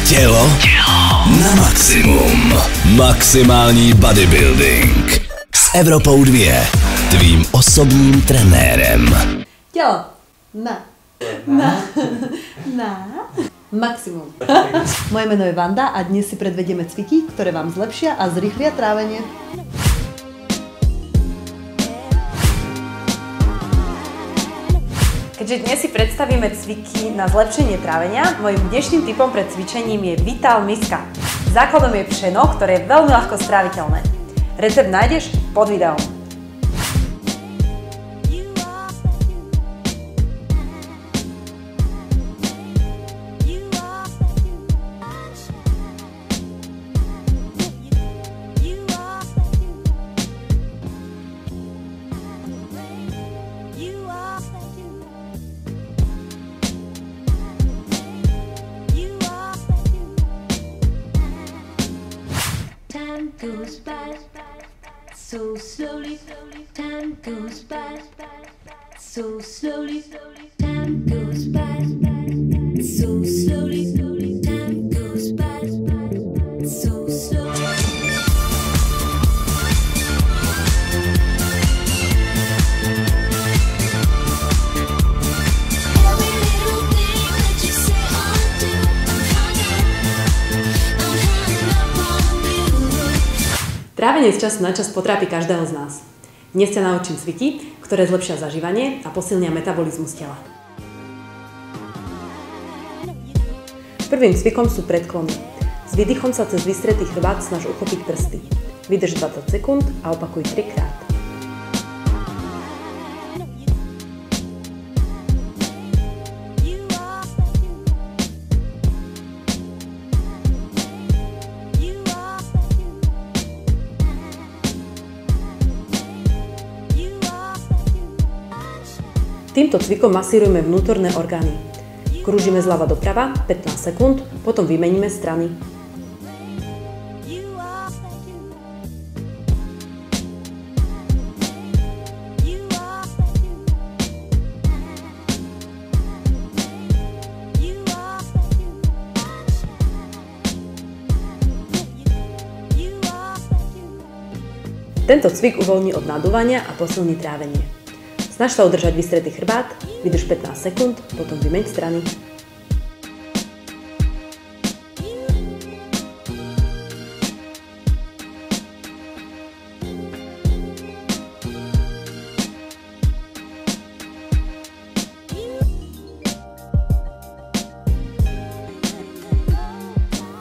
Tělo na maximum. Maximální bodybuilding. S Evropou 2. Tvým osobním trenérem. Tělo na maximum. Moje meno je Vanda a dnes si predvedieme cviky, ktoré vám zlepšia a zrýchlia trávenie. Keďže dnes si predstavíme cviky na zlepšenie trávenia, mojím dnešným tipom pred cvičením je Vital Miska. Základom je pšeno, ktoré je veľmi ľahko stráviteľné. Recept nájdeš pod videom. Time goes by so slowly. Time goes by so slowly. Time goes by so slowly. Time goes by so slowly. Every little thing that you say or do, I'm hung up on you. Trávenie z času na čas potrápi každého z nás. Dnes ťa naučím cviky, ktoré zlepšia zažívanie a posilnia metabolizmus tela. Prvým cvikom sú predklony. S výdychom sa cez vystretý chrbát snaž uchopiť prsty. Vydrž 20 sekúnd a opakuj 3 krát. Týmto cvikom masírujeme vnútorné orgány. Krúžime zľava doprava 15 sekúnd, potom vymeníme strany. Tento cvik uvoľní od nadúvania a posilní trávenie. Snaž sa udržať vystretý chrbát, vydrž 15 sekúnd, potom vymeň strany.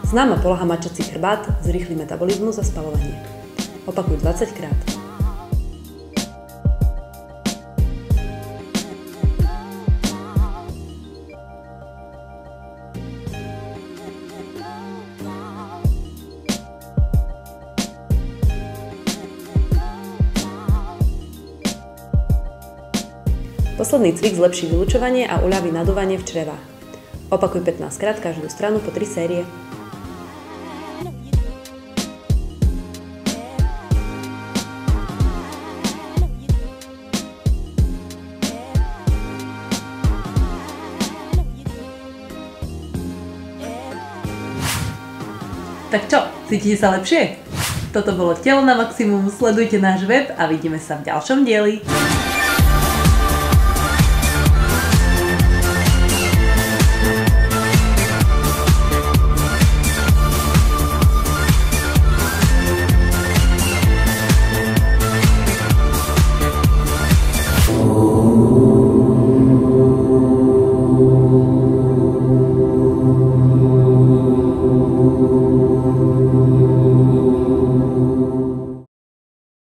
Známa poloha mačací chrbát zrýchli metabolizmus a spaľovanie. Opakuj 20 krát. Posledný cvik zlepší vylučovanie a uľaví nadúvanie v črevách. Opakuj 15 krát každú stranu po 3 série. Tak čo, cítite sa lepšie? Toto bolo Telo na maximum, sledujte náš web a vidíme sa v ďalšom dieli.